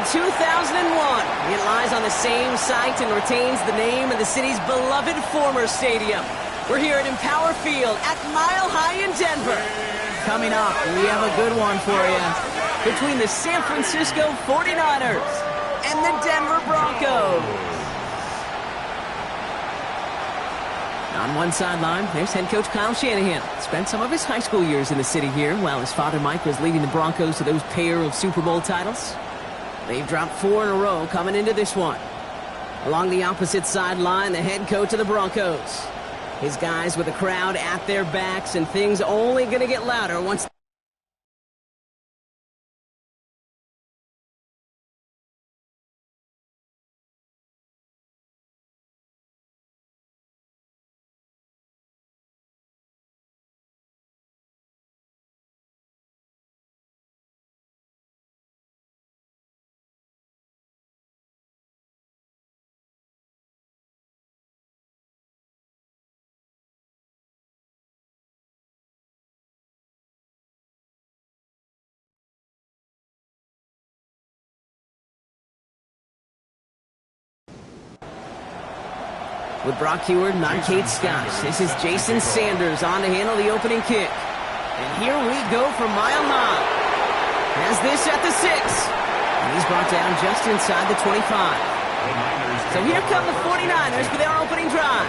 2001. It lies on the same site and retains the name of the city's beloved former stadium. We're here at Empower Field at Mile High in Denver. Coming up, we have a good one for you. Between the San Francisco 49ers and the Denver Broncos. On one sideline, there's head coach Kyle Shanahan. Spent some of his high school years in the city here, while his father Mike was leading the Broncos to those pair of Super Bowl titles. They've dropped 4 in a row coming into this one. Along the opposite sideline, the head coach of the Broncos. His guys with the crowd at their backs, and things only going to get louder once... With Brock Huard, not Kate Scott. This is Jason Sanders on to handle the opening kick. And here we go from Mile High. Has this at the 6. And he's brought down just inside the 25. So here come the 49ers for their opening drive.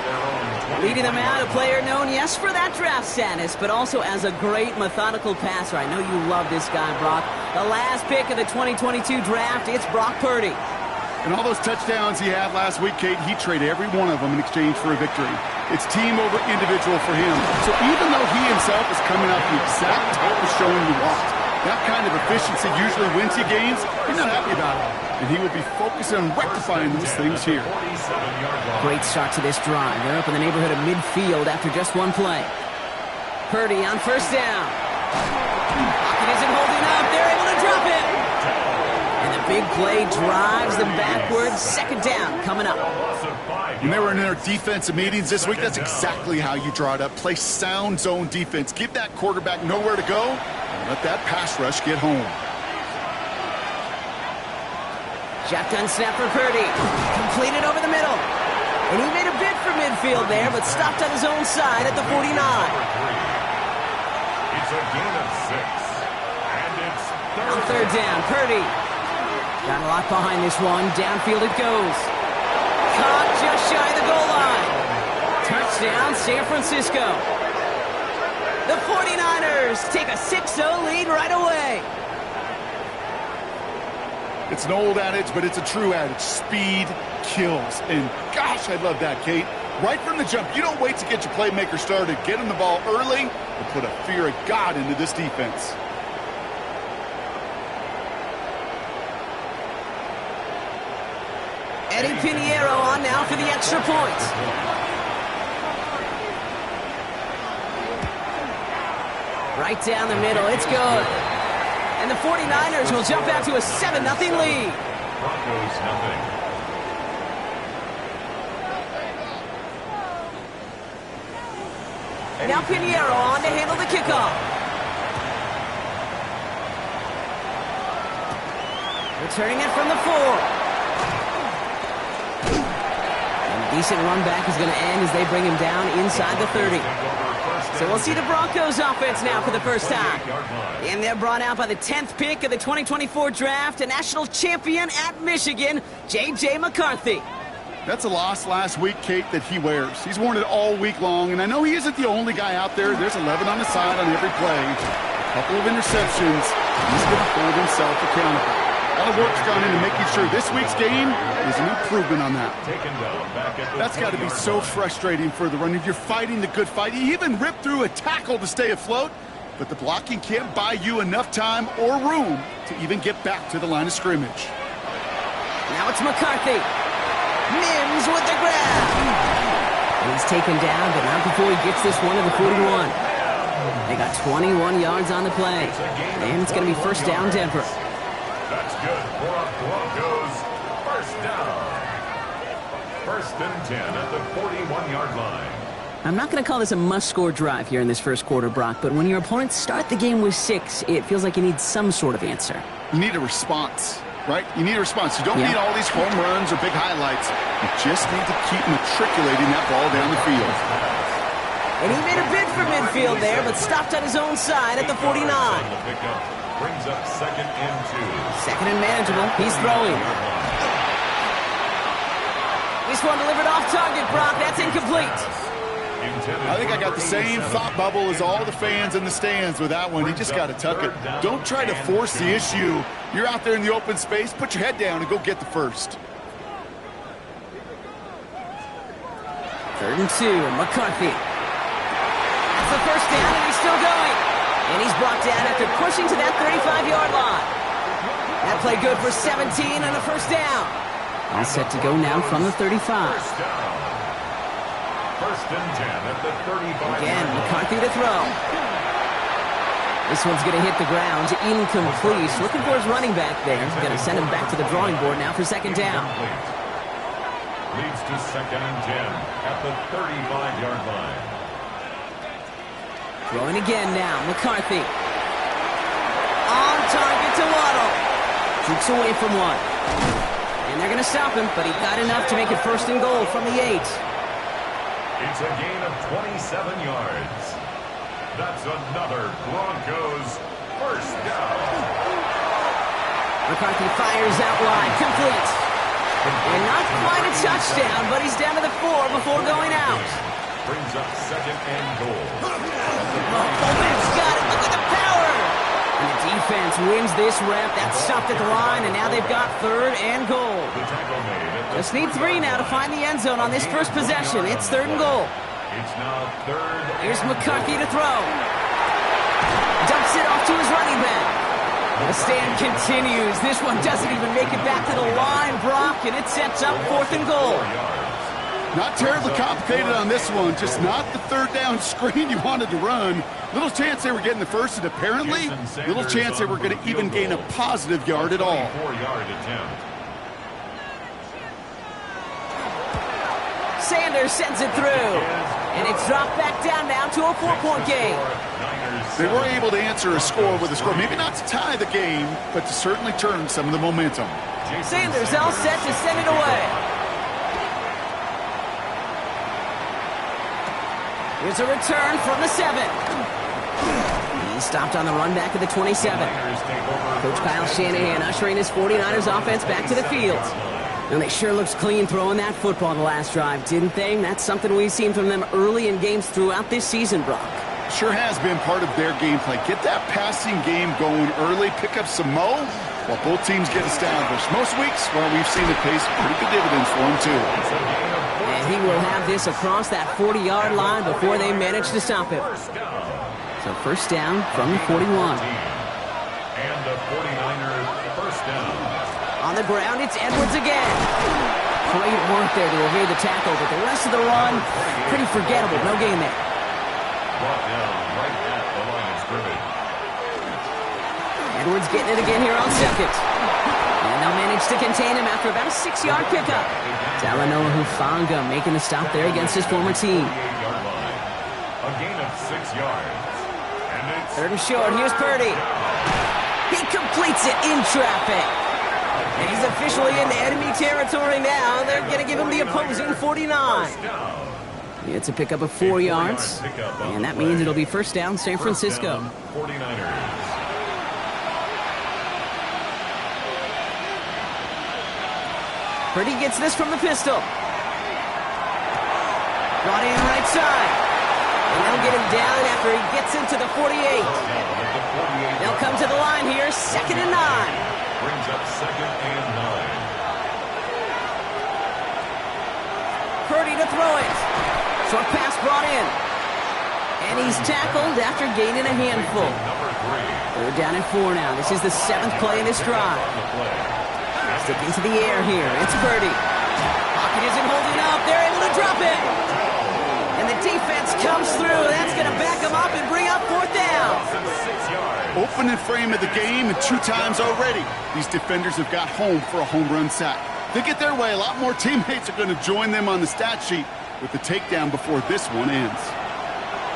Leading them out, a player known, yes, for that draft status, but also as a great methodical passer. I know you love this guy, Brock. The last pick of the 2022 draft, it's Brock Purdy. And all those touchdowns he had last week, Kate, he traded every one of them in exchange for a victory. It's team over individual for him. So even though he himself is coming out the exact type of showing you want, that kind of efficiency usually wins you games, he's not happy about it. And he will be focusing on rectifying those things here. Great start to this drive. They're up in the neighborhood of midfield after just one play. Purdy on first down. Pocket isn't holding up. They're able to drop it. Big play drives them backwards. Second down coming up. When they were in their defensive meetings this week, that's exactly how you draw it up. Play sound zone defense. Give that quarterback nowhere to go and let that pass rush get home. Shotgun snap for Purdy. Completed over the middle. And he made a bid for midfield there, but stopped on his own side at the 49. It's a gain of 6. And it's on third down, Purdy. Got a lot behind this one. Downfield it goes. Caught just shy of the goal line. Touchdown, San Francisco. The 49ers take a 6-0 lead right away. It's an old adage, but it's a true adage. Speed kills. And gosh, I love that, Kate. Right from the jump, you don't wait to get your playmaker started. Get him the ball early and put a fear of God into this defense. Eddie Pinheiro on now for the extra point. Right down the middle, it's good. And the 49ers will jump out to a 7-0 lead. Broncos nothing. Now Pinheiro on to handle the kickoff. Returning it from the 4. Decent run back is going to end as they bring him down inside the 30. So we'll see the Broncos offense now for the first time. And they're brought out by the 10th pick of the 2024 draft, a national champion at Michigan, J.J. McCarthy. That's a loss last week, Kate, that he wears. He's worn it all week long, and I know he isn't the only guy out there. There's 11 on the side on every play. A couple of interceptions. He's going to hold himself accountable. A lot of work's gone into making sure this week's game is an improvement on that. That's got to be so frustrating for the run. If you're fighting the good fight, you even rip through a tackle to stay afloat, but the blocking can't buy you enough time or room to even get back to the line of scrimmage. Now it's McCarthy. Mims with the grab. And he's taken down, but not before he gets this one to the 41. They got 21 yards on the play, and it's going to be first down Denver. That's good for a Broncos first down. First and 10 at the 41-yard line. I'm not going to call this a must-score drive here in this first quarter, Brock, but when your opponents start the game with 6, it feels like you need some sort of answer. You need a response. right? You need a response. You don't need all these home runs or big highlights. You just need to keep matriculating that ball down the field. And he made a bid for midfield there, but stopped on his own side at the 49. Brings up 2nd and 2. Second and manageable. He's throwing. This one delivered off target, Brock. That's incomplete. I think I got the same thought bubble as all the fans in the stands with that one. You just got to tuck it. Don't try to force the issue. You're out there in the open space. Put your head down and go get the first. 3rd and 2. McCarthy. That's the first down, and he's still going. And he's brought down after pushing to that 35-yard line. That play good for 17 and a first down. All set to go now from the 35. First and 10 at the 35. Again, McCarthy to throw. This one's going to hit the ground. Incomplete. Looking for his running back there. He's going to send him back to the drawing board now for second down. Leads to 2nd and 10 at the 35-yard line. Throwing again now. McCarthy. On target to Waddle. Jukes away from one. And they're going to stop him, but he got enough to make it 1st and goal from the 8. It's a gain of 27 yards. That's another Broncos first down. McCarthy fires out wide. Complete. And not quite a touchdown, but he's down to the 4 before going out. Brings up 2nd and goal. Bowman's got it. Look at the power. And the defense wins this rep. That's stopped at the line, and now they've got 3rd and goal. The tackle made at the Just need 3 now to find the end zone on this first possession. It's 3rd and goal. It's now 3rd. Here's McCarthy to throw. Dumps it off to his running back. The stand continues. This one doesn't even make it back to the line, Brock, and it sets up 4th and goal. Not terribly complicated on this one. Just not the 3rd down screen you wanted to run. Little chance they were getting the first, and apparently little chance they were going to even gain a positive yard at all. 4-yard attempt. Sanders sends it through. And it's dropped back down now to a 4-point game. They were able to answer a score with a score. Maybe not to tie the game, but to certainly turn some of the momentum. Sanders all set to send it away. Here's a return from the 7. He stopped on the run back of the 27. Coach Kyle Shanahan ushering his 49ers offense back to the field. And they sure looks clean throwing that football the last drive, didn't they? That's something we've seen from them early in games throughout this season, Brock. Sure has been part of their gameplay. Get that passing game going early, pick up some mo while both teams get established. Most weeks, well, we've seen it pays pretty good dividends for them, too. And he will have this across that 40-yard line before they manage to stop him. So first down from the 41. And the 49ers first down. On the ground, it's Edwards again. Great work there to evade the tackle, but the rest of the run, pretty forgettable. No gain there. Brought down right at the line of scrimmage. Edwards getting it again here on second. And they'll manage to contain him after about a 6-yard pickup. Talanoa Hufanga making the stop there against his former team. 48-yard line. A gain of 6 yards. And it's 3rd and short. Here's Purdy. He completes it in traffic. And he's officially in enemy territory now. They're going to give him the opposing 49. It's a pickup of 4 yards. And that means it'll be first down San Francisco. 49ers. Purdy gets this from the pistol. Brought in right side. And they'll get him down after he gets into the 48. They'll come to the line here, 2nd and 9. Brings up 2nd and 9. Purdy to throw it. Short pass brought in. And he's tackled after gaining a handful. They're down at 4 now. This is the 7th play of this drive. Sticking to the air here. It's Purdy. Pocket isn't holding up. They're able to drop it. And the defense comes through. That's going to back them up and bring up 4th down. Opening frame of the game, and 2 times already, these defenders have got home for a home run sack. They get their way. A lot more teammates are going to join them on the stat sheet with the takedown before this one ends.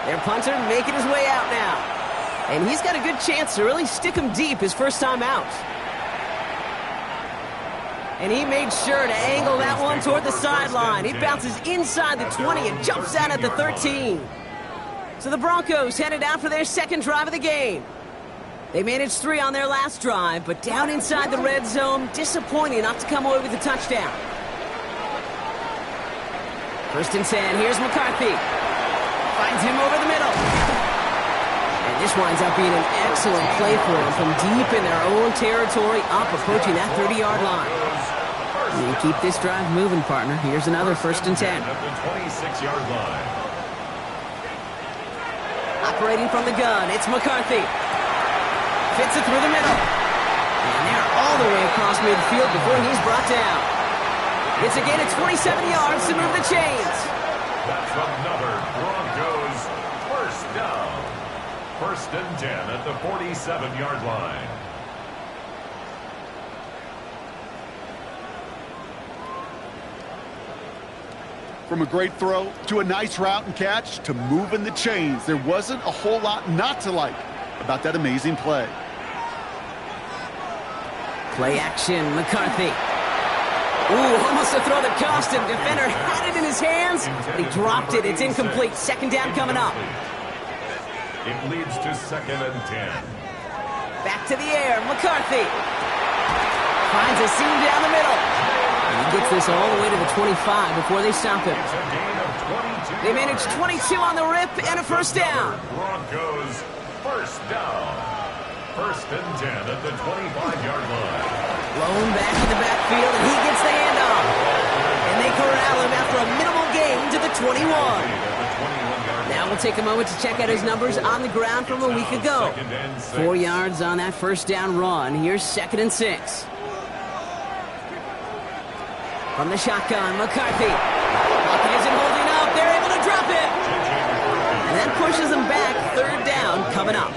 Their punter making his way out now. And he's got a good chance to really stick him deep his first time out. And he made sure to angle that one toward the sideline. He bounces inside the 20 and jumps out at the 13. So the Broncos headed out for their second drive of the game. They managed 3 on their last drive, but down inside the red zone, disappointing not to come away with a touchdown. First and 10, here's McCarthy. Finds him over the middle. And this winds up being an excellent play for him from deep in their own territory, up approaching that 30-yard line. You keep this drive moving, partner. Here's another first and 10. At the 26-yard line. Operating from the gun, it's McCarthy. Fits it through the middle. And they're all the way across midfield before he's brought down. It's a gain of 27 yards to move the chains. That's another Broncos first down. First and 10 at the 47-yard line. From a great throw to a nice route and catch to moving the chains, there wasn't a whole lot not to like about that amazing play. Play action, McCarthy. Ooh, almost a throw that cost him. Defender had it in his hands, but he dropped it. It's incomplete. Second down coming up. It leads to second and 10. Back to the air, McCarthy. Finds a seam down the middle. And he gets this all the way to the 25 before they stop him. It's a gain of 22. They manage 22 on the rip and a first down. Broncos first down. First and 10 at the 25-yard line. Blown back in the backfield, and he gets the handoff. And they corral him after a minimal gain to the 21. Now we'll take a moment to check out his numbers on the ground from a week ago. 4 yards on that first down run. Here's second and 6. From the shotgun, McCarthy. Pocket isn't holding up. They're able to drop it. And that pushes them back. Third down coming up.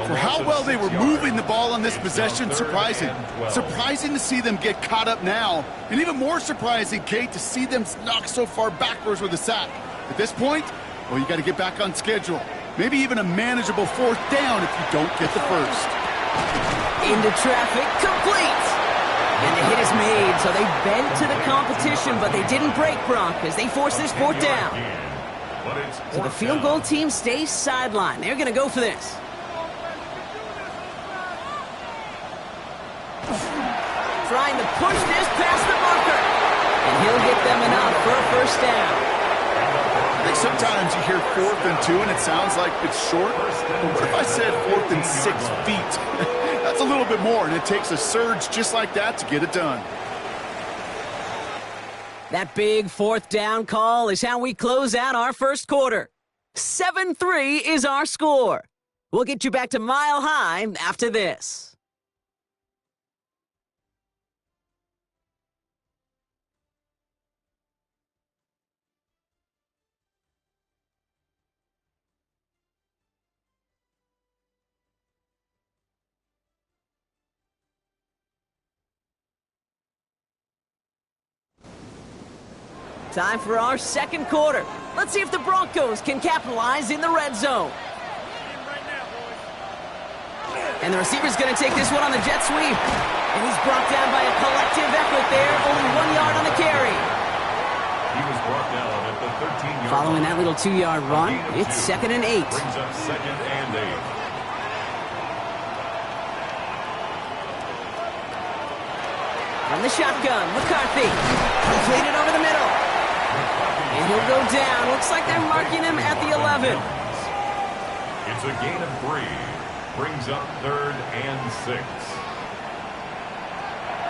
For how well they were moving the ball on this possession, surprising. Surprising to see them get caught up now. And even more surprising, Kate, to see them knocked so far backwards with a sack. At this point, well, you got to get back on schedule. Maybe even a manageable fourth down if you don't get the first. Into traffic, complete. And the hit is made, so they bent to the competition, but they didn't break, Brock, as they force this fourth down. So the field goal team stays sidelined. They're going to go for this. Trying to push this past the marker. And he'll get them enough for a first down. I think sometimes you hear 4th and 2 and it sounds like it's short. But what if I said 4th and 6 feet? That's a little bit more, and it takes a surge just like that to get it done. That big fourth down call is how we close out our first quarter. 7-3 is our score. We'll get you back to Mile High after this. Time for our second quarter. Let's see if the Broncos can capitalize in the red zone. And the receiver's going to take this one on the jet sweep. And he's brought down by a collective effort there. Only 1 yard on the carry. He was brought down at the 13-yard Following that little 2-yard run, it's second and 8. Brings up second and 8. From the shotgun, McCarthy. Completed over the middle. And he'll go down. Looks like they're marking him at the 11. It's a gain of 3. Brings up third and 6.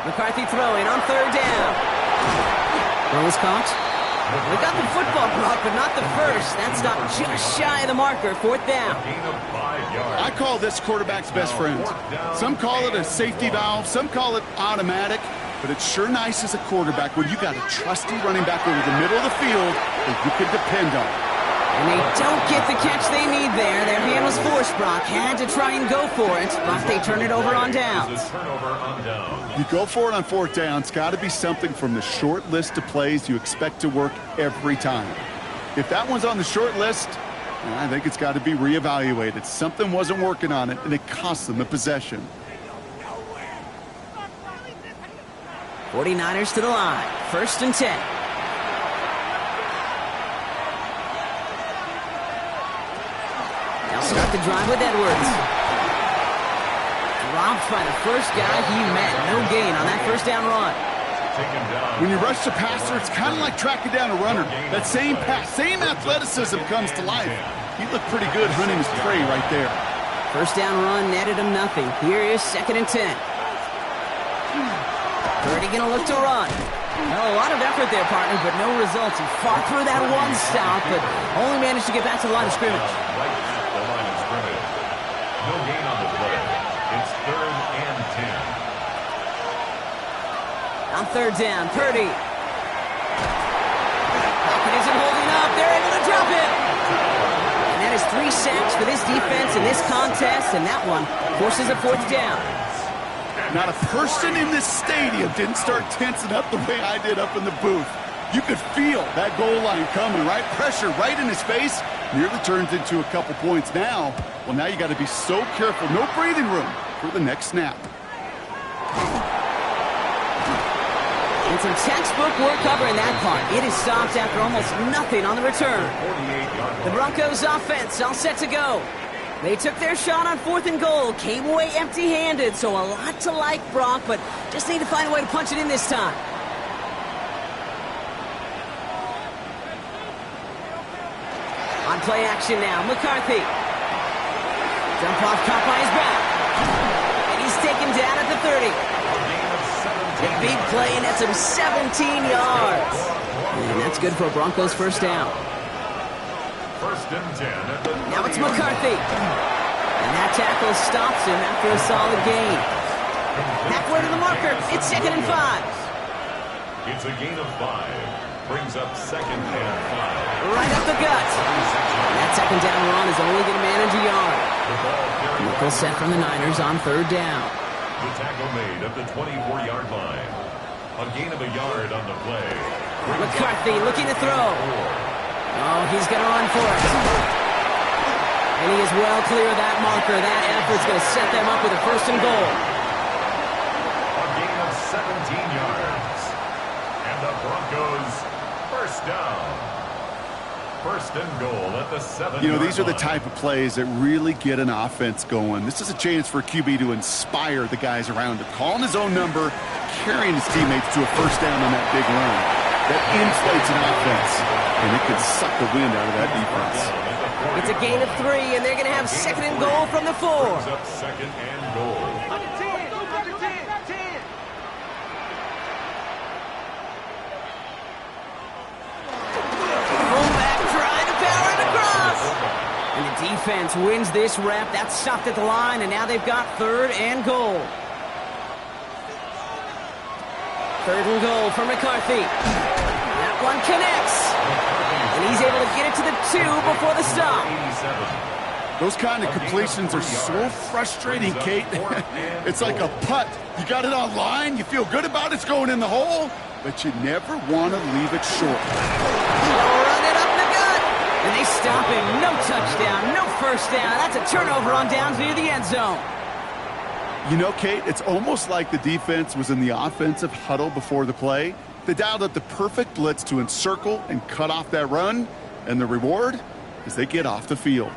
McCarthy throwing on third down. Throw is caught. They got the football, Brock, but not the first. That stopped just shy of the marker. Fourth down. Gain of 5 yards. I call this quarterback's best friend. Some call it a safety valve, some call it automatic, but it's sure nice as a quarterback when you got a trusty running back over the middle of the field that you can depend on. And they don't get the catch they need there. Their hand was forced, Brock. Had to try and go for it, but they turned it over on downs. Turnover on downs. You go for it on fourth down, it's got to be something from the short list of plays you expect to work every time. If that one's on the short list, I think it's got to be reevaluated. Something wasn't working on it, and it cost them the possession. 49ers to the line. 1st and 10. They'll start the drive with Edwards. Dropped by the first guy he met. No gain on that first down run. When you rush the passer, it's kind of like tracking down a runner. That same pass, same athleticism comes to life. He looked pretty good hunting his prey right there. First down run netted him nothing. Here is 2nd and 10. Purdy going to look to run. Well, a lot of effort there, partner, but no results. He fought through that one stop, but only managed to get back to the line of scrimmage. Right at the line of scrimmage. No gain on the play. It's 3rd and 10. On 3rd down, Purdy. Pocket isn't holding up. They're able to drop it. And that is 3 sacks for this defense in this contest, and that one forces a 4th down. Not a person in this stadium didn't start tensing up the way I did up in the booth. You could feel that goal line coming, right? Pressure right in his face. Nearly turns into a couple points now. Well, now you got to be so careful. No breathing room for the next snap. And some textbook work covering that part. It is stopped after almost nothing on the return. The Broncos offense all set to go. They took their shot on 4th and goal, came away empty-handed, so a lot to like, Brock, but just need to find a way to punch it in this time. On play action now, McCarthy. Dump off, caught by his back. And he's taken down at the 30. A big play, and that's him 17 yards. And that's good for a Broncos 1st down. 1st and 10 at the Now it's McCarthy. And that tackle stops him after a solid gain. Halfway to the marker. It's 2nd and 5. It's a gain of 5. Brings up 2nd and 5. Right up the gut. And that 2nd down run is only going to manage a yard. Nickel set from the Niners on 3rd down. The tackle made at the 24-yard line. A gain of a yard on the play. McCarthy looking to throw. Oh, he's going to run for it. And he is well clear of that marker. That effort's going to set them up with a 1st and goal. A gain of 17 yards. And the Broncos 1st down. 1st and goal at the 7-yard line. You know, these are the type of plays that really get an offense going. This is a chance for a QB to inspire the guys around him. Calling his own number, carrying his teammates to a 1st down on that big run. That inflates an offense, and it could suck the wind out of that defense. It's a gain of 3, and they're going to have 2nd and goal from the 4. Brings up 2nd and goal. Fullback trying to power it across. And the defense wins this rep. That's stopped at the line, and now they've got 3rd and goal. 3rd and goal for McCarthy. That one connects. And he's able to get it to the 2 before the stop. Those kind of completions are so frustrating, Kate. It's like a putt. You got it on line, you feel good about it's going in the hole, but you never want to leave it short. Run it up the gut. And they stop him. No touchdown, no 1st down. That's a turnover on downs near the end zone. You know, Kate, it's almost like the defense was in the offensive huddle before the play. They dialed up the perfect blitz to encircle and cut off that run, and the reward is they get off the field.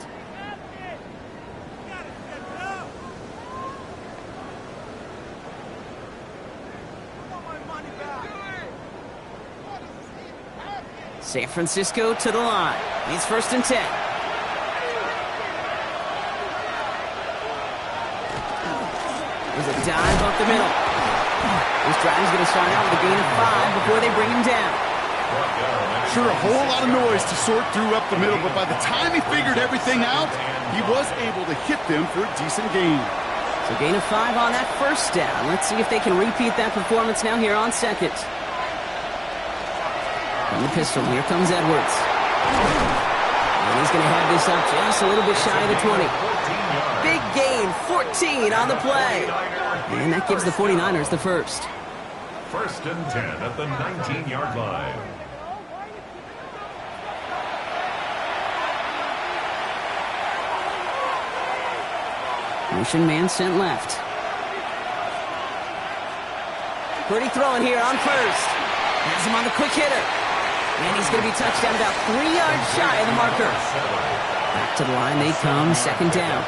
San Francisco to the line. He's 1st and 10. There's a dive up the middle. This drive is going to start out with a gain of 5 before they bring him down. Sure, a whole lot of noise to sort through up the middle, but by the time he figured everything out, he was able to hit them for a decent gain. So gain of 5 on that 1st down. Let's see if they can repeat that performance now here on 2nd. From the pistol, here comes Edwards. And he's going to have this up just a little bit shy of the 20. Big gain, 14 on the play. And that gives the 49ers the 1st. 1st and 10 at the 19-yard line. Motion man sent left. Purdy throwing here on first. Has him on the quick hitter. And he's going to be touched down about 3 yards shy of the marker. Back to the line they come, second down.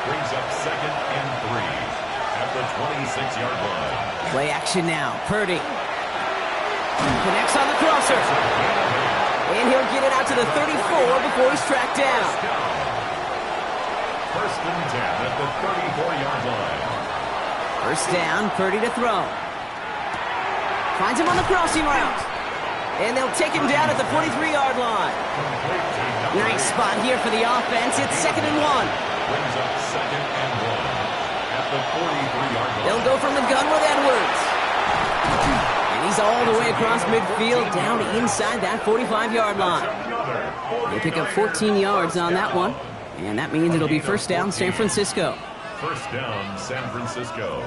Brings up 2nd and 3 at the 26-yard line. Play action now. Purdy connects on the crosser. And he'll get it out to the 34 before he's tracked down. First and 10 at the 34-yard line. First down, Purdy to throw. Finds him on the crossing route. And they'll take him down at the 43-yard line. Nice spot here for the offense. It's 2nd and 1. Brings up 2nd and 1 at the 43-yard line. They'll go from the gun with Edwards. And he's all the way across midfield, down inside that 45-yard line. They pick up 14 yards on that one. And that means it'll be first down, San Francisco. First down, San Francisco.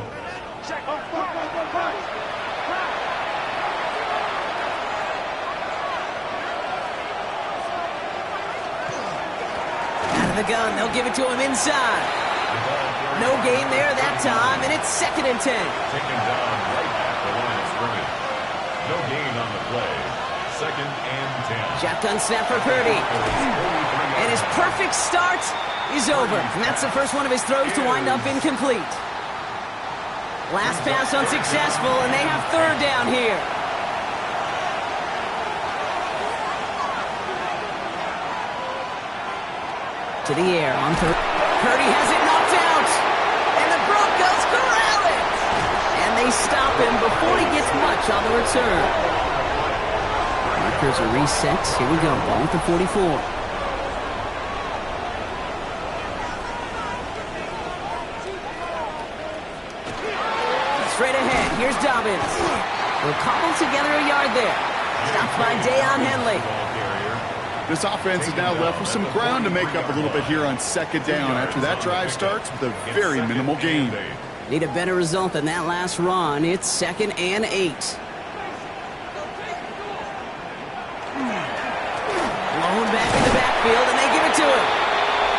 Out of the gun, they'll give it to him inside. No gain there that time, and it's 2nd and 10. Taken down right at the line of scrimmage. No gain on the play. 2nd and 10. Shotgun snap for Purdy. And his perfect start is over. And that's the first one of his throws to wind up incomplete. Last pass unsuccessful, and they have third down here. To the air on third. Purdy has it knocked out. And the Broncos corral it. And they stop him before he gets much on the return. Markers are reset. Here we go. Ball at the 44. Straight ahead. Here's Dobbins. They'll cobble together a yard there. Stopped by Deion Henley. This offense is now left with some ground to make up a little bit here on 2nd down after that drive starts with a very minimal gain. Need a better result than that last run. It's 2nd and 8. Blown back in the backfield, and they give it to him.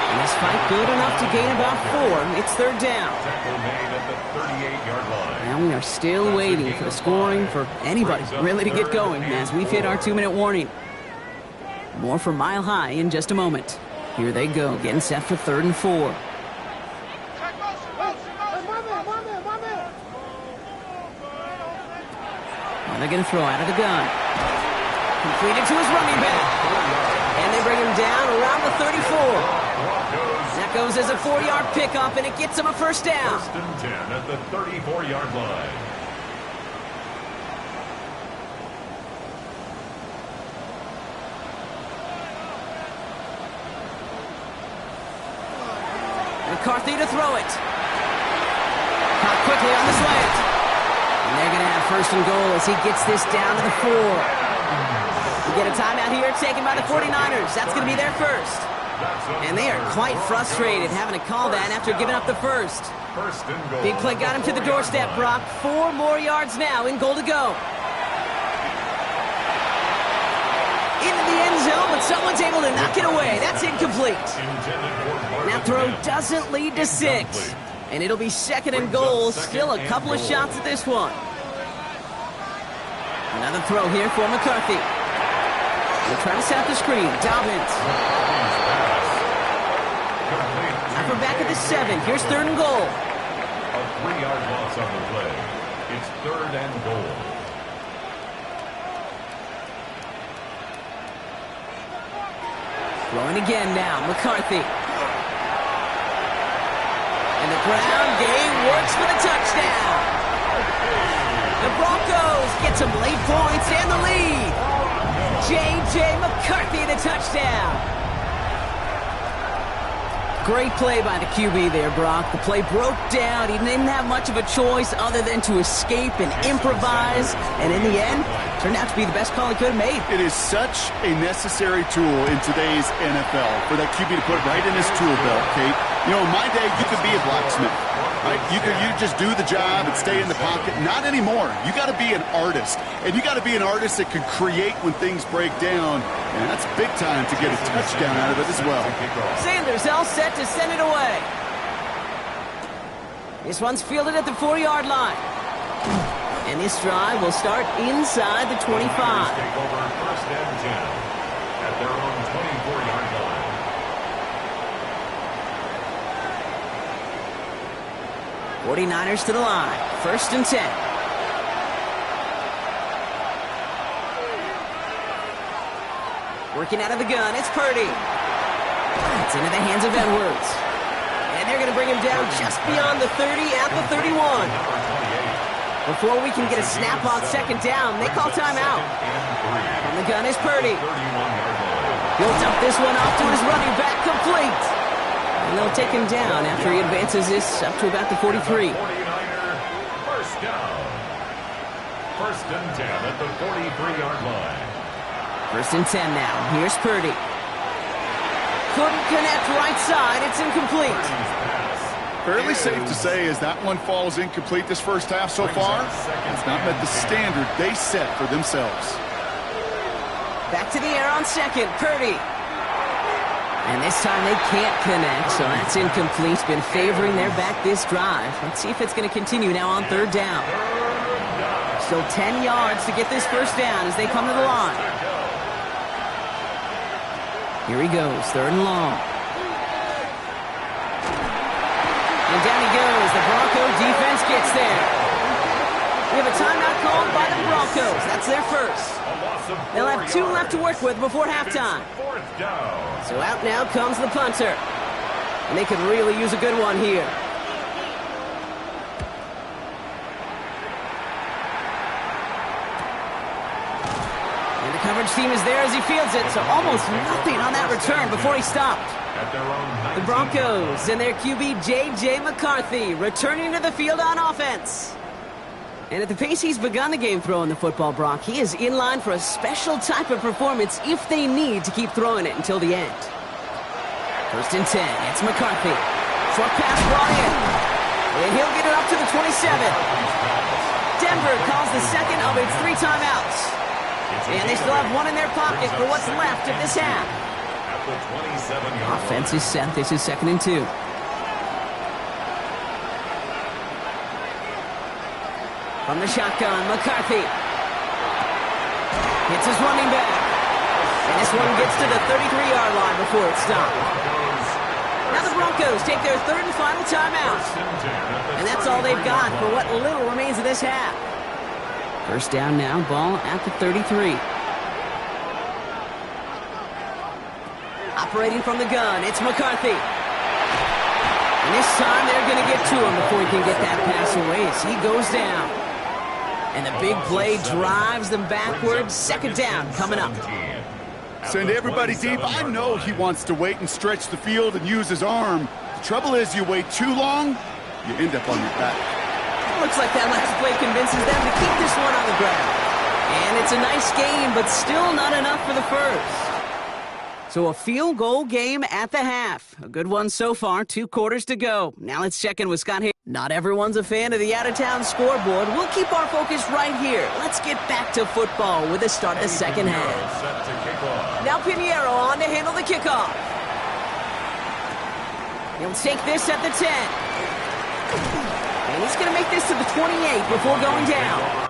And this fight good enough to gain about 4. It's third down. Tackle made at the 38-yard line. Now we are still waiting for the scoring for anybody really to get going as we've hit our 2-minute warning. More from Mile High in just a moment. Here they go, getting set for 3rd and 4. Well, they're going to throw out of the gun. Completed to his running back. And they bring him down around the 34. That goes as a 4-yard pickup, and it gets him a first down. First and 10 at the 34-yard line. McCarthy to throw it. Caught quickly on the slant. And they're going to have 1st and goal as he gets this down to the 4. We get a timeout here taken by the 49ers. That's going to be their first. And they are quite frustrated having to call that after giving up the first. First and goal. Big play got him to the doorstep, Brock. 4 more yards now in goal to go. Into the end zone, but someone's able to knock it away. That's incomplete. That throw doesn't lead to 6. And it'll be 2nd and goal. Still a couple of shots at this one. Another throw here for McCarthy. They'll try to set up the screen. Dobbins. Now we're back at the 7. Here's 3rd and goal. A 3-yard loss on the play. It's 3rd and goal. Throwing again now, McCarthy. And the ground game works for the touchdown. The Broncos get some late points and the lead. J.J. McCarthy the touchdown. Great play by the QB there, Brock. The play broke down. He didn't have much of a choice other than to escape and improvise. And in the end, turned out to be the best call he could have made. It is such a necessary tool in today's NFL for that QB to put right in his tool belt, Kate. You know, in my day, you could be a blacksmith, right? You just do the job and stay in the pocket. Not anymore. You got to be an artist. And you got to be an artist that can create when things break down. And that's big time to get a touchdown out of it as well. Sanders all set to send it away. This one's fielded at the 4-yard line. And this drive will start inside the 25. Take over first and 10 at their own 24-yard line. '49ers to the line. First and 10. Working out of the gun, it's Purdy. It's into the hands of Edwards. And they're going to bring him down just beyond the 30 at the 31. Before we can get a snap on second down, they call timeout. From the gun is Purdy. He'll dump this one off to his running back, complete. And they'll take him down after he advances this up to about the 43. 49er first down. First and 10 at the 43-yard line. First and 10 now. Here's Purdy. Couldn't connect right side. It's incomplete. Fairly safe to say as that one falls incomplete this first half so far, it's not met the standard they set for themselves. Back to the air on second. Purdy. And this time they can't connect, so that's incomplete. Been favoring their back this drive. Let's see if it's going to continue now on third down. Still 10 yards to get this first down as they come to the line. Here he goes, third and long. And down he goes. The Bronco defense gets there. We have a timeout called by the Broncos. That's their first. They'll have 2 left to work with before halftime. So out now comes the punter. And they could really use a good one here. And the coverage team is there as he fields it. So almost nothing on that return before he stopped. The Broncos and their QB J.J. McCarthy returning to the field on offense. And at the pace he's begun the game throwing the football, Brock, he is in line for a special type of performance if they need to keep throwing it until the end. First and 10, it's McCarthy. Short pass brought in. And he'll get it up to the 27. Denver calls the second of its 3 timeouts. And they still have 1 in their pocket for what's left of this half. Offense is set. This is second and 2. From the shotgun, McCarthy. Hits his running back. And this one gets to the 33-yard line before it's stopped. Now the Broncos take their third and final timeout. And that's all they've got for what little remains of this half. First down now, ball at the 33. Operating from the gun, it's McCarthy. And this time they're going to get to him before he can get that pass away as he goes down. And the big play drives them backwards. Second down coming up. Send everybody deep. I know he wants to wait and stretch the field and use his arm. The trouble is you wait too long, you end up on your back. Looks like that last play convinces them to keep this one on the ground. And it's a nice game, but still not enough for the first. So a field goal game at the half. A good one so far, 2 quarters to go. Now let's check in with Scott Hayes. Not everyone's a fan of the out-of-town scoreboard. We'll keep our focus right here. Let's get back to football with the start of the second half. Now Pinheiro on to handle the kickoff. He'll take this at the 10. And he's going to make this to the 28 before going down.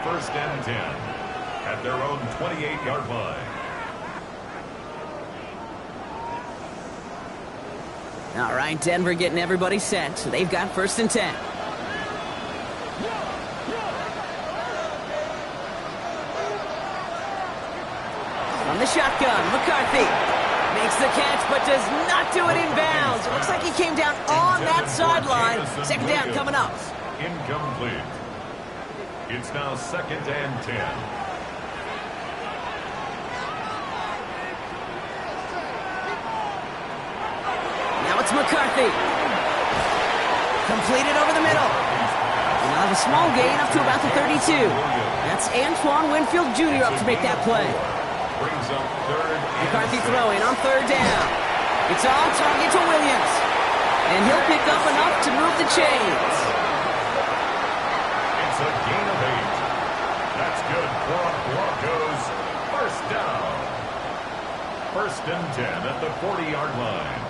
First and 10 at their own 28-yard line. All right, Denver getting everybody set. So they've got first and 10. From the shotgun, McCarthy makes the catch, but does not do it in bounds. It looks like he came down on that sideline. Second down coming up. Incomplete. It's now second and 10. Now it's McCarthy. Completed over the middle. And now have a small gain up to about the 32. That's Antoine Winfield Jr. up to make that play. Brings up third. McCarthy throwing on third down. It's on target to Williams. And he'll pick up enough to move the chains. It's a gain of 8. That's good for Broncos. First down. First and 10 at the 40-yard line.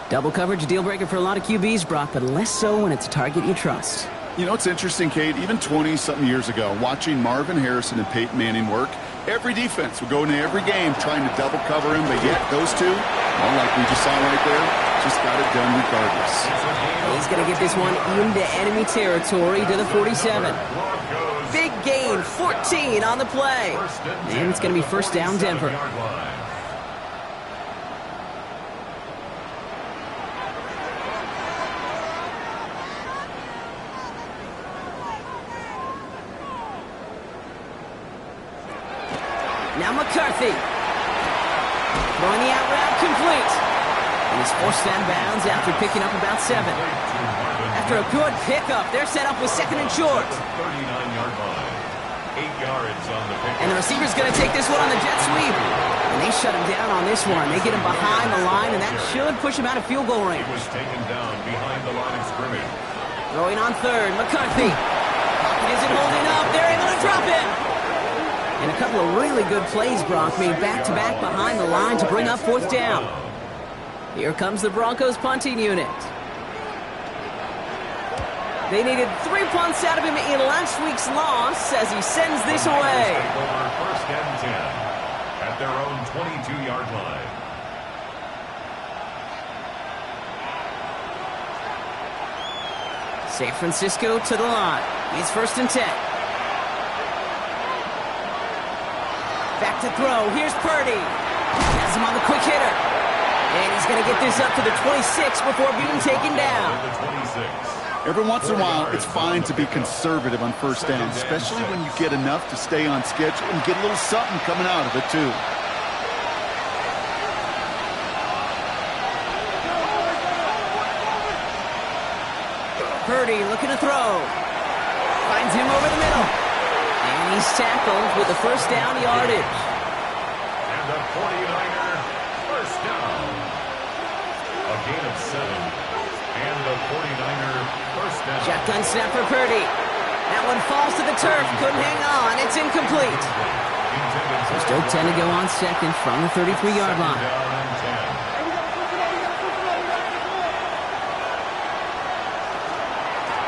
Double coverage, deal breaker for a lot of QBs, Brock, but less so when it's a target you trust. You know, it's interesting, Kate, even 20-something years ago, watching Marvin Harrison and Peyton Manning work, every defense would go into every game trying to double cover him, but yet those two, well, like we just saw right there, just got it done regardless. He's going to get this one into enemy territory to the 47. Big gain, 14 on the play. And it's going to be first down, Denver. Now McCarthy. Throwing the out route complete. And he's forced out of bounds after picking up about 7. After a good pickup, they're set up with second and short. 39-yard line. 8 yards on the pick. And the receiver's going to take this one on the jet sweep. And they shut him down on this one. They get him behind the line, and that should push him out of field goal range. He was taken down behind the line of scrimmage. Throwing on third, McCarthy. Pocket isn't holding up. They're able to drop him. And a couple of really good plays, Brock, made back-to-back behind the line to bring up fourth down. Here comes the Broncos punting unit. They needed 3 punts out of him in last week's loss as he sends this away. First and 10 at their own 22-yard line. San Francisco to the line. He's first and 10. Back to throw. Here's Purdy. Has him on the quick hitter. And he's going to get this up to the 26 before being taken down. Every once in a while, it's fine to be conservative on first down, especially when you get enough to stay on schedule and get a little something coming out of it, too. Purdy looking to throw. Finds him over the middle. And he's tackled with the first down yardage. And the 49er first down. A gain of 7. And the 49er first down. Shotgun snap for Purdy. That one falls to the turf. Couldn't hang on. It's incomplete. Still 10 to go on second from the 33-yard line.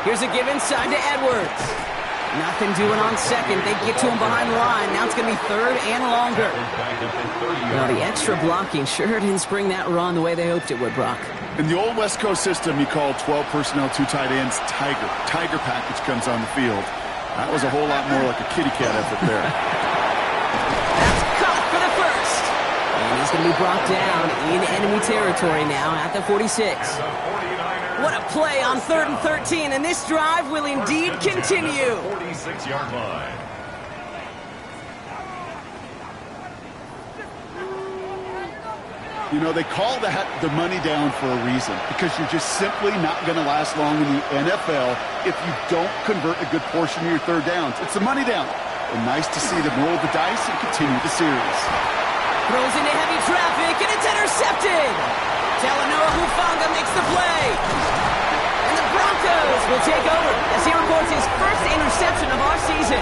Here's a give inside to Edwards. Nothing doing on second. They get to him behind the line. Now it's going to be third and longer. Well, the extra blocking sure didn't spring that run the way they hoped it would, Brock. In the old West Coast system, you called 12 personnel, 2 tight ends, Tiger. Tiger package comes on the field. That was a whole lot more like a kitty cat effort there. That's caught for the first. And he's going to be brought down in enemy territory now at the 46. What a play on 3rd and 13, and this drive will indeed continue. 46-yard line. You know, they call that the money down for a reason, because you're just simply not going to last long in the NFL if you don't convert a good portion of your third downs. It's the money down. And nice to see them roll the dice and continue the series. Throws into heavy traffic, and it's intercepted. Talanoa Hufanga makes the play. And the Broncos will take over as he records his first interception of our season.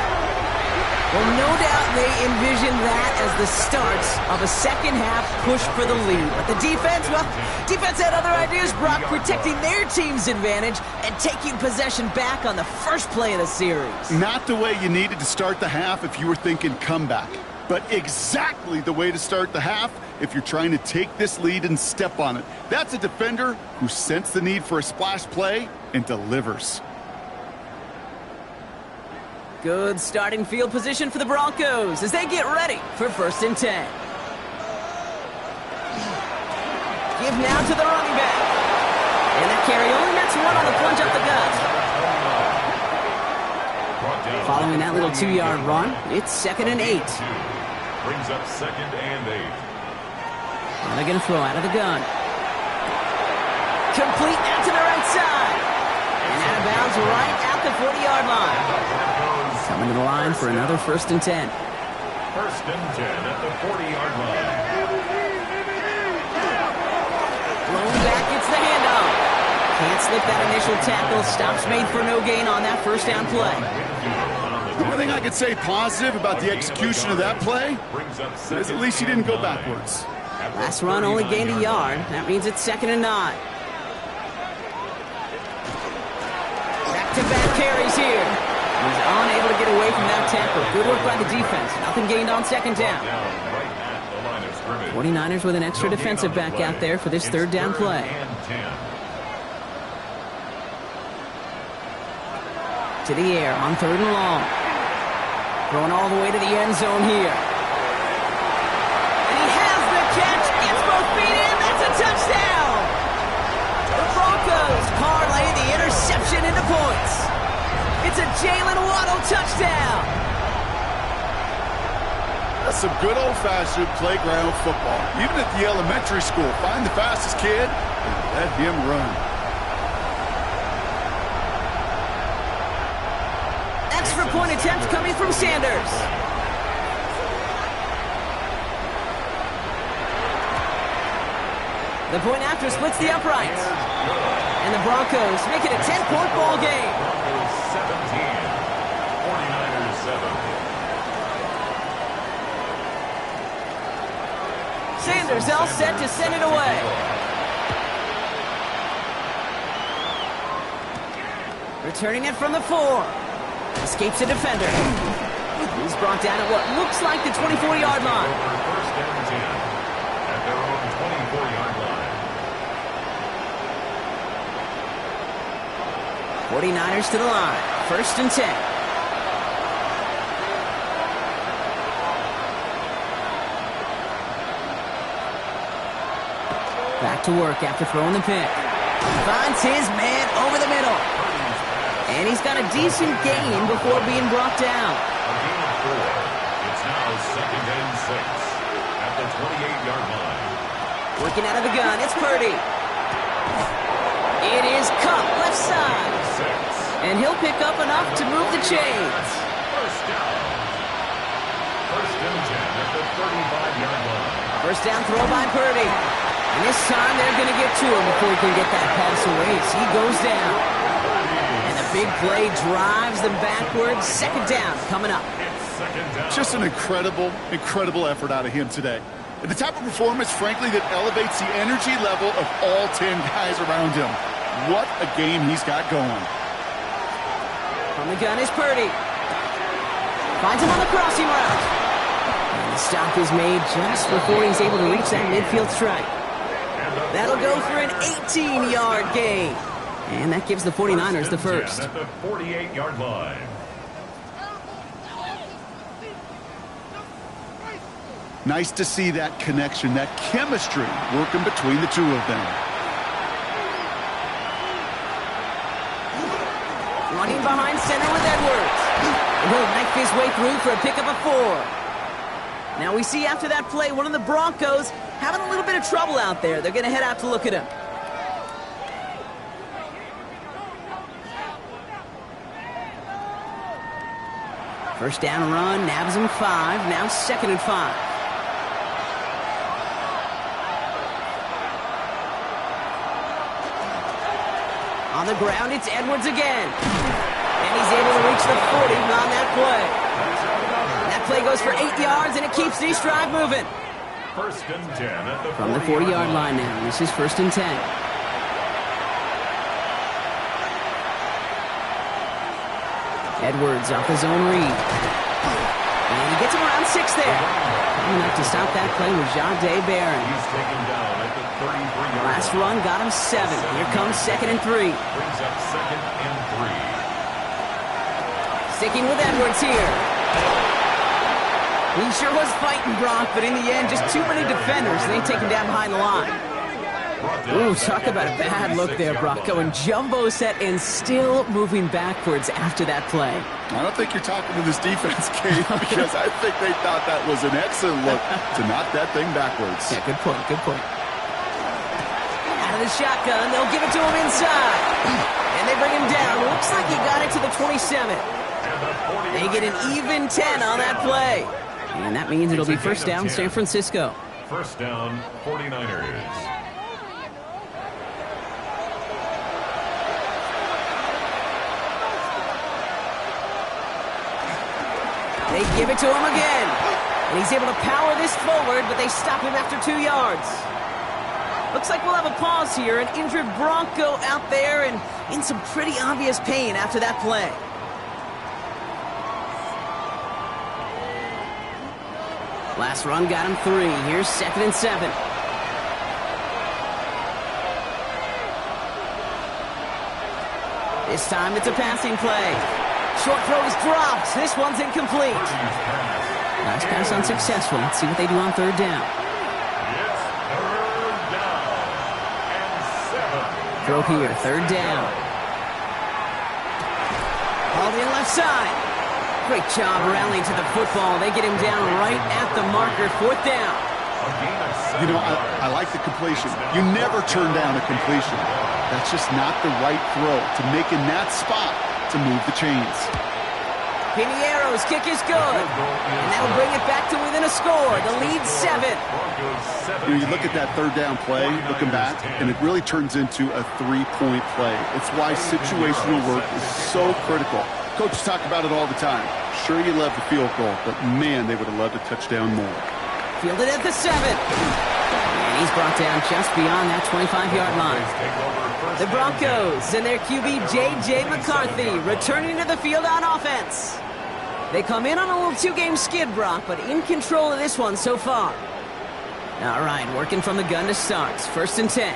Well, no doubt they envision that as the start of a second-half push for the lead. But the defense, well, defense had other ideas, Brock, protecting their team's advantage and taking possession back on the first play of the series. Not the way you needed to start the half if you were thinking comeback, but exactly the way to start the half if you're trying to take this lead and step on it. That's a defender who sensed the need for a splash play and delivers. Good starting field position for the Broncos as they get ready for 1st and 10. Give now to the running back. And that carry only nets one on the plunge up the gut. Following that little 2-yard run, it's 2nd and 8. Brings up 2nd and 8. And they're going to throw out of the gun. Complete out to the right side. And out of bounds right at the 40-yard line. Coming to the line for another 1st and 10. 1st and 10 at the 40-yard line. Blown back, it's the handoff. Can't slip that initial tackle. Stops made for no gain on that 1st down play. The only thing I could say positive about the execution of that play is at least he didn't go backwards. Last run only gained a yard. That means it's 2nd and 9. Back-to-back carries here. He's unable to get away from that tackle. Good work by the defense. Nothing gained on 2nd down. 49ers with an extra defensive back out there for this 3rd down play. To the air on 3rd and long. Throwing all the way to the end zone here. And he has the catch. Gets both feet in. That's a touchdown. The Broncos parlay the interception into points. It's a Jalen Waddle touchdown. That's some good old-fashioned playground football. Even at the elementary school, find the fastest kid and let him run. Extra point attempt coming from Sanders. The point after splits the uprights. And the Broncos make it a 10-point ball game. 17, 49ers 7. Sanders all set to send it away. Returning it from the 4. Escapes a defender. He's brought down at what looks like the 24-yard line. 1st and 10 at their own 24-yard line. 49ers to the line. 1st and 10. Back to work after throwing the pick. Finds his man over the middle. And he's got a decent gain before being brought down. A gain of 4. It's now 2nd and 6 at the 28-yard line. Working out of the gun, it's Purdy. It is Kupp, left side. 6. And he'll pick up enough to move the chains. 1st down. 1st and 10 at the 35-yard line. 1st down throw by Purdy. And this time they're going to get to him before he can get that pass away as he goes down. And the big play drives them backwards. 2nd down coming up. It's 2nd down. Just an incredible effort out of him today. And the type of performance, frankly, that elevates the energy level of all 10 guys around him. What a game he's got going. From the gun is Purdy. Finds him on the crossing route. And the stop is made just before he's able to reach that midfield strike. That'll go for an 18-yard gain. And that gives the 49ers the first. At the 48-yard line. Nice to see that connection, that chemistry working between the two of them. Running behind center with Edwards. And he'll knife his way through for a pickup of 4. Now we see after that play, one of the Broncos having a little bit of trouble out there. They're going to head out to look at him. First down run, nabs him 5. Now 2nd and 5. On the ground, it's Edwards again. And he's able to reach the 40 on that play. play goes for 8 yards, and it keeps this drive moving. First and 10 at the From the 40-yard line now, this is first and 10. Edwards off his own read. And he gets him around 6 there. Enough to stop that play with Jahdae Barron. He's taken down at the 33-yard line. Last run got him 7. Here comes second and 3. Brings up second and 3. Sticking with Edwards here. He sure was fighting, Brock, but in the end, just too many defenders, and they take him down behind the line. Ooh, talk about a bad look there, Brock. Going jumbo set and still moving backwards after that play. I don't think you're talking to this defense, Kate, because I think they thought that was an excellent look to knock that thing backwards. Yeah, good point, good point. Out of the shotgun, they'll give it to him inside. And they bring him down. Looks like he got it to the 27. They get an even 10 on that play. And that means it'll be first down San Francisco. First down, 49ers. They give it to him again. And he's able to power this forward, but they stop him after 2 yards. Looks like we'll have a pause here. An injured Bronco out there and in some pretty obvious pain after that play. Last run got him 3. Here's second and 7. This time it's a passing play. Short throw is dropped. This one's incomplete. Last pass unsuccessful. Let's see what they do on third down. It's third down and 7. Throw here, third down. All the left side. Great job rallying to the football. They get him down right at the marker, fourth down. You know, I like the completion. You never turn down a completion. That's just not the right throw to make in that spot to move the chains. Piniero's kick is good. And that'll bring it back to within a score. The lead 7. You know, you look at that third down play, looking back, and it really turns into a 3-point play. It's why situational work is so critical. Coaches talk about it all the time. Sure, you love the field goal, but man, they would have loved a touchdown more. Fielded at the 7. And he's brought down just beyond that 25-yard line. The Broncos and their QB J.J. McCarthy returning to the field on offense. They come in on a little 2-game skid, Brock, but in control of this one so far. All right, working from the gun to start. First and 10.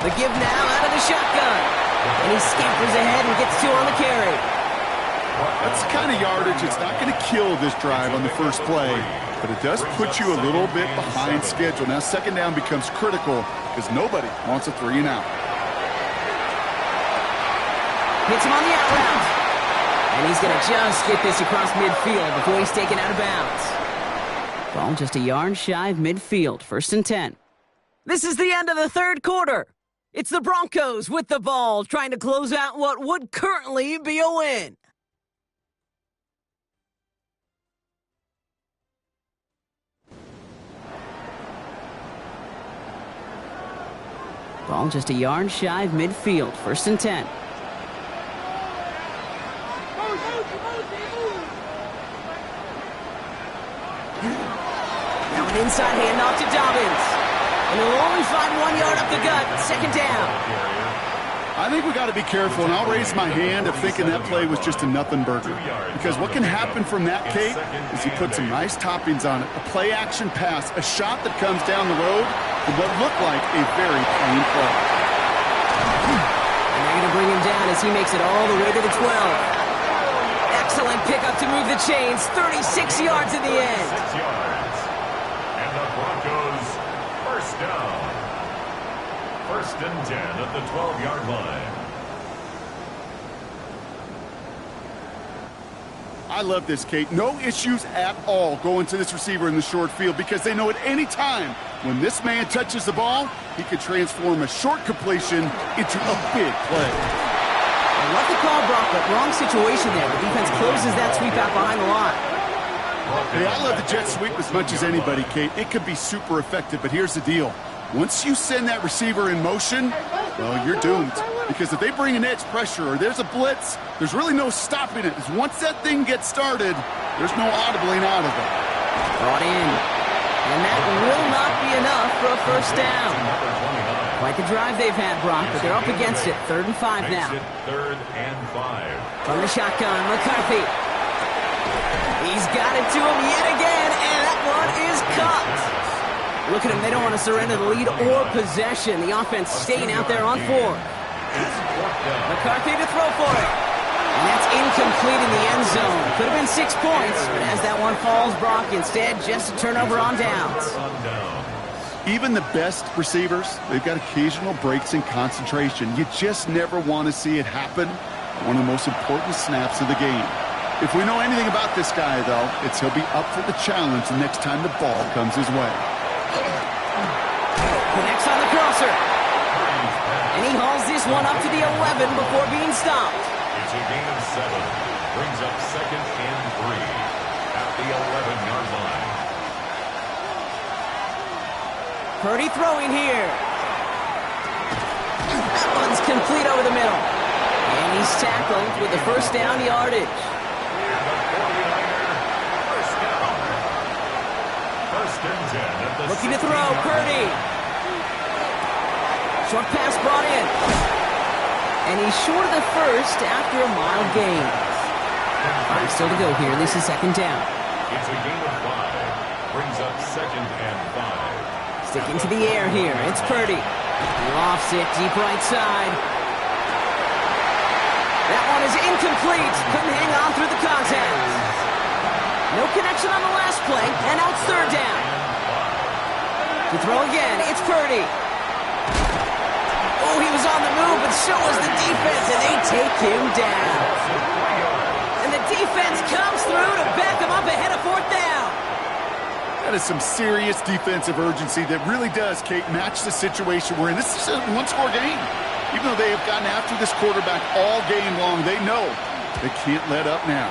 The give now out of the shotgun. And he scampers ahead and gets 2 on the carry. That's the kind of yardage it's not going to kill this drive on the first play, but it does put you a little bit behind schedule. Now second down becomes critical because nobody wants a 3-and-out. Hits him on the out route. And he's going to just get this across midfield before he's taken out of bounds. Ball just a yard shy of midfield. First and 10. This is the end of the third quarter. It's the Broncos with the ball, trying to close out what would currently be a win. Ball just a yard shy of midfield. First and 10. Now an inside handoff to Dobbins. And he'll only find 1 yard up the gut. Second down. I think we got to be careful, and I'll raise my hand of thinking that play was just a nothing burger. Because what can happen from that, Kate, is you put some nice toppings on it. A play-action pass, a shot that comes down the road with what looked like a very plain play. And they're going to bring him down as he makes it all the way to the 12. Excellent pickup to move the chains. 36 yards in the end. 6 yards. And the Broncos first down. First and 10 at the 12-yard line. I love this, Kate. No issues at all going to this receiver in the short field because they know at any time when this man touches the ball, he can transform a short completion into a big play. I love the call, Brock, but wrong situation there. The defense closes that sweep out behind the line. Hey, I love the jet sweep as much as anybody, Kate. It could be super effective, but here's the deal. Once you send that receiver in motion, well, you're doomed. Because if they bring an edge pressure or there's a blitz, there's really no stopping it. Because once that thing gets started, there's no audibling out of it. Brought in. And that will not be enough for a first down. Quite the drive they've had, Brock, but they're up against it. 3rd and 5 now. 3rd and 5. From the shotgun, McCarthy. He's got it to him yet again, and that one is caught. Look at them. They don't want to surrender the lead or possession. The offense staying out there on 4. McCarthy to throw for it. And that's incomplete in the end zone. Could have been 6 points, but as that one falls, Brock, instead just a turnover on downs. Even the best receivers, they've got occasional breaks in concentration. You just never want to see it happen. One of the most important snaps of the game. If we know anything about this guy, though, it's he'll be up for the challenge the next time the ball comes his way. Connects on the crosser. And he hauls this one up to the 11 before being stopped. It's a gain of 7. Brings up 2nd and 3 at the 11-yard line. Purdy throwing here. That one's complete over the middle. And he's tackled with the first down yardage. And the 49er first down. 1st and 10 at the Looking to throw, Purdy. Short pass brought in. And he's short of the first after a mild gain. 5 still to go here. This is 2nd down. It's a gain of 5. Brings up 2nd and 5. Sticking to the air here. It's Purdy. He lofts it deep right side. That one is incomplete. Couldn't hang on through the contact. No connection on the last play. And now it's 3rd down. To throw again. It's Purdy. Oh, he was on the move, but so was the defense, and they take him down. And the defense comes through to back him up ahead of 4th down. That is some serious defensive urgency that really does, Kate, match the situation we're in. This is a one-score game. Even though they have gotten after this quarterback all game long, they know they can't let up now.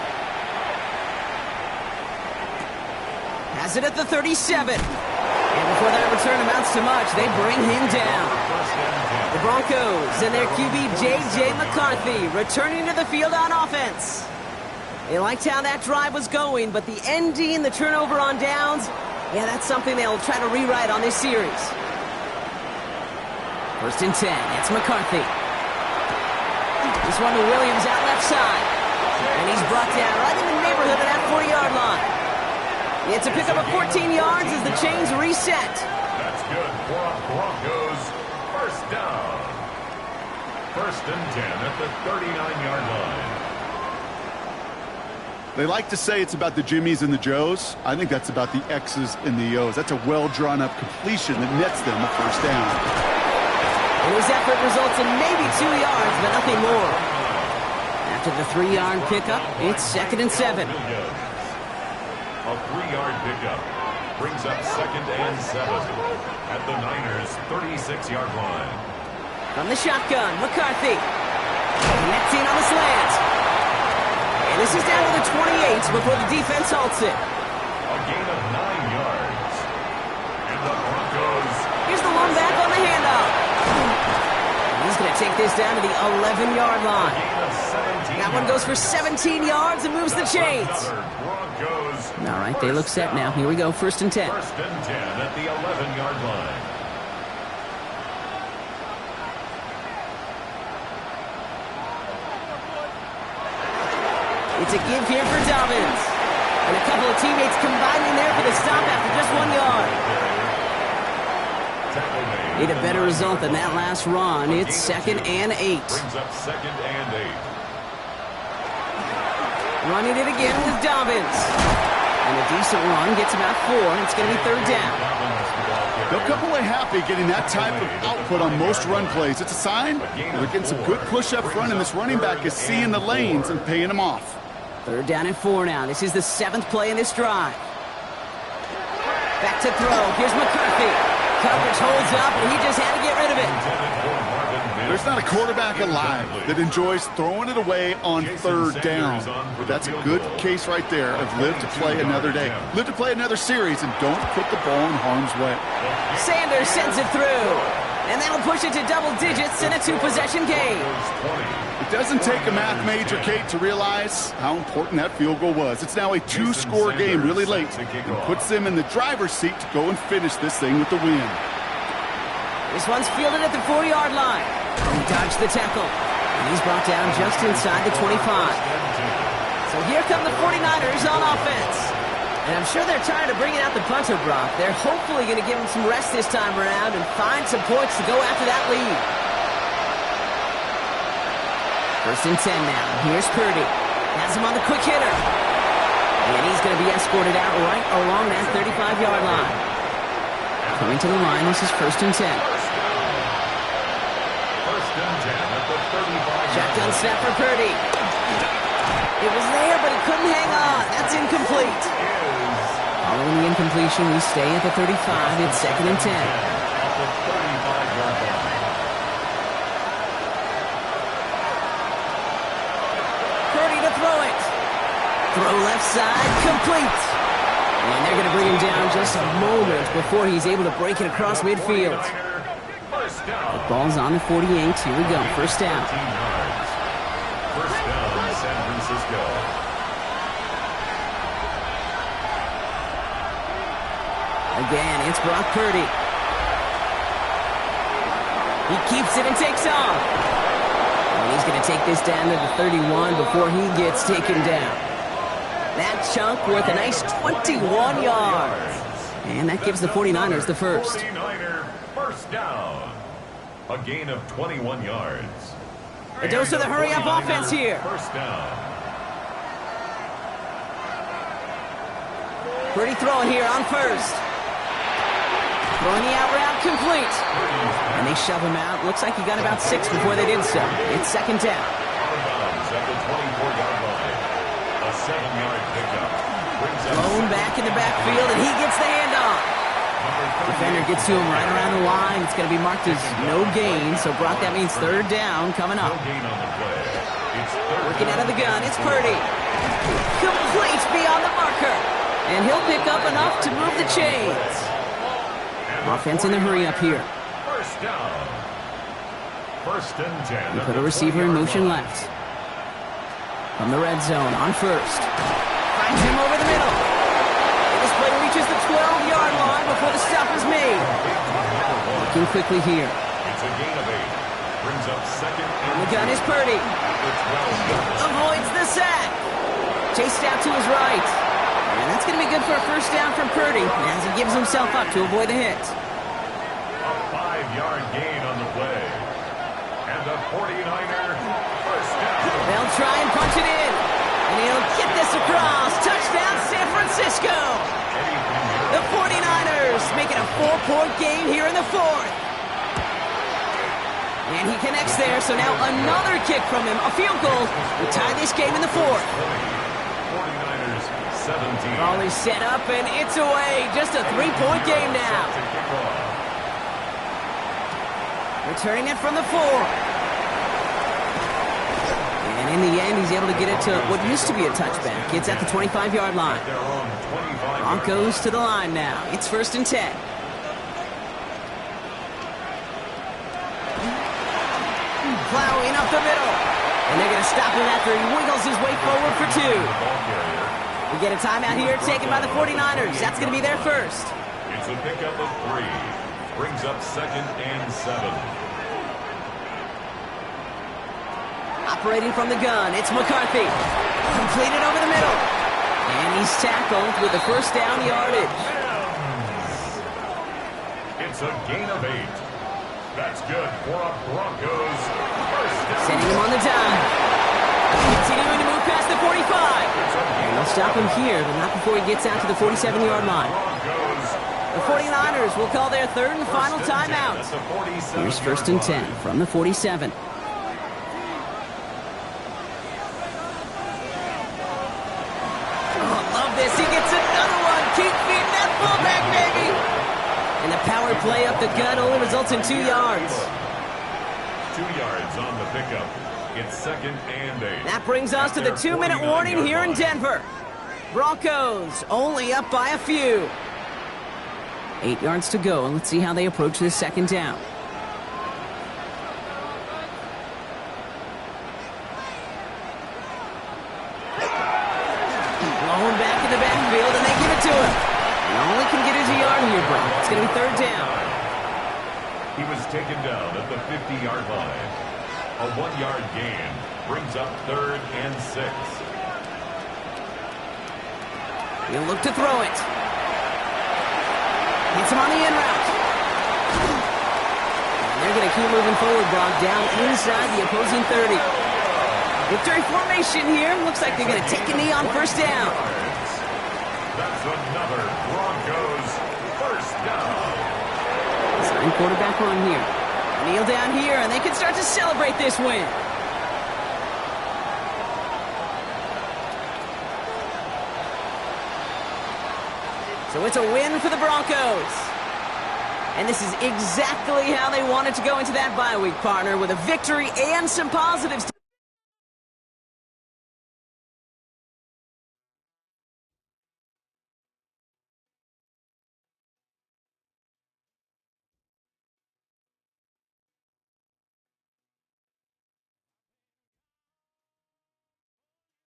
Has it at the 37. And before that return amounts to much, they bring him down. The Broncos and their QB, J.J. McCarthy, returning to the field on offense. They liked how that drive was going, but the ending, the turnover on downs, yeah, that's something they'll try to rewrite on this series. 1st and 10, it's McCarthy. This one to Williams out left side. And he's brought down right in the neighborhood of that 40-yard line. It's a pickup of 14 yards as the chains reset. That's good for a Broncos first down. 1st and 10 at the 39-yard line. They like to say it's about the Jimmies and the Joes. I think that's about the X's and the O's. That's a well-drawn-up completion that nets them a first down. And his effort results in maybe 2 yards, but nothing more. After the 3-yard pickup, it's 2nd and 7. A 3-yard pickup brings up 2nd and 7 at the Niners' 36-yard line. From the shotgun, McCarthy. Connecting on the slant. And this is down to the 28 before the defense halts it. A gain of 9 yards. And the Broncos. Here's the one back on the handoff. He's going to take this down to the 11-yard line. That one goes for 17 yards and moves the chains. All right, they look set now. Here we go, 1st and 10. 1st and 10 at the 11-yard line. It's a give here for Dobbins. And a couple of teammates combining there for the stop after just 1 yard. Need a better result than that last run. It's 2nd and 8. Brings up 2nd and 8. Running it again with Dobbins. And a decent run gets about 4. It's going to be 3rd down. They'll come away happy getting that type of output on most run plays. It's a sign they're getting some good push up front, and this running back is seeing the lanes and paying them off. 3rd down and 4 now. This is the 7th play in this drive. Back to throw. Here's McCarthy. Coverage holds up, and he just had to get rid of it. There's not a quarterback alive that enjoys throwing it away on 3rd down. But that's a good case right there of live to play another day. Live to play another series, and don't put the ball in harm's way. Sanders sends it through. And that'll push it to double digits in a 2-possession game. It doesn't take a math major, Kate, to realize how important that field goal was. It's now a 2-score game really late and puts them in the driver's seat to go and finish this thing with the win. This one's fielded at the 4-yard line. He dodged the tackle, and he's brought down just inside the 25. So here come the 49ers on offense. And I'm sure they're tired of bringing out the punter, Brock. They're hopefully going to give him some rest this time around and find some points to go after that lead. 1st and 10 now. Here's Purdy. Has him on the quick hitter. And he's going to be escorted out right along that 35-yard line. Coming to the line, this is 1st and 10. Shotgun snap for Purdy. It was there, but he couldn't hang on. That's incomplete. Following the incompletion, we stay at the 35. It's 2nd and 10. Purdy to throw it. Throw left side, complete. And they're going to bring him down just a moment before he's able to break it across midfield. The ball's on the 48. Here we go. 1st down. 1st down, San Francisco. Again, it's Brock Purdy. He keeps it and takes off. And he's going to take this down to the 31 before he gets taken down. That chunk worth a nice 21 yards. And that gives the 49ers the first. 49er first down. A gain of 21 yards. A dose of the hurry-up offense here. First down. Purdy throwing here on 1st. Throwing the out route complete. And they shove him out. Looks like he got about 6 before they did so. It's 2nd down. Out of bounds at the 24-yard line. A 7-yard pickup. Thrown back in the backfield, and he gets the handoff. Defender gets to him right around the line. It's going to be marked as no gain. So, Brock, that means 3rd down coming up. No gain on the play. It's Working out of the gun, it's Purdy. Complete beyond the marker. And he'll pick up enough to move the chains. Offense in the hurry up here. First down. 1st and 10. We put a receiver in motion left. From the red zone on 1st. Finds him over the middle. And this play reaches the 12-yard line before the stop is made. Looking quickly here. It's a gain of 8. Brings up 2nd And the gun is Purdy. Avoids the sack. Chased out to his right. And that's going to be good for a 1st down from Purdy as he gives himself up to avoid the hit. A 5-yard gain on the play. And the 49er first down. They'll try and punch it in. And he'll get this across. Touchdown, San Francisco. The 49ers making a 4-point game here in the 4th. And he connects there, so now another kick from him. A field goal to tie this game in the 4th. 49ers 17. Ball is set up, and it's away. Just a 3-point game now. Returning it from the 4. And in the end, he's able to get it to what used to be a touchback. It's at the 25-yard line. Broncos to the line now. It's 1st and 10. Plowing up the middle. And they're going to stop him after he wiggles his way forward for 2. We get a timeout here taken by the 49ers. That's going to be their first. It's a pickup of 3. Brings up 2nd and 7. Operating from the gun, it's McCarthy. Completed over the middle. And he's tackled with the 1st down yardage. It's a gain of 8. That's good for a Broncos first down. Sending him on the dime. Continuing to move past the 45. And they'll stop him here, but not before he gets out to the 47-yard line. The 49ers will call their 3rd and final timeout. Here's 1st and 10 from the 47. This. He gets another one. Keep feeding that fullback, baby. And the power play up the gut only results in 2 yards. 2 yards on the pickup. It's 2nd and 8. That brings us to the 2-minute warning here in Denver. Broncos only up by a few. 8 yards to go, and let's see how they approach this 2nd down. It's going to be third down. He was taken down at the 50-yard line. A 1-yard gain brings up 3rd and 6. He'll look to throw it. Hits him on the in route. And they're going to keep moving forward, Brock, down inside the opposing 30. Victory formation here. Looks like they're going to take a knee on first down. That's another Broncos first down. Sign quarterback on here. Kneel down here, and they can start to celebrate this win. So it's a win for the Broncos. And this is exactly how they wanted to go into that bye week, partner, with a victory and some positives.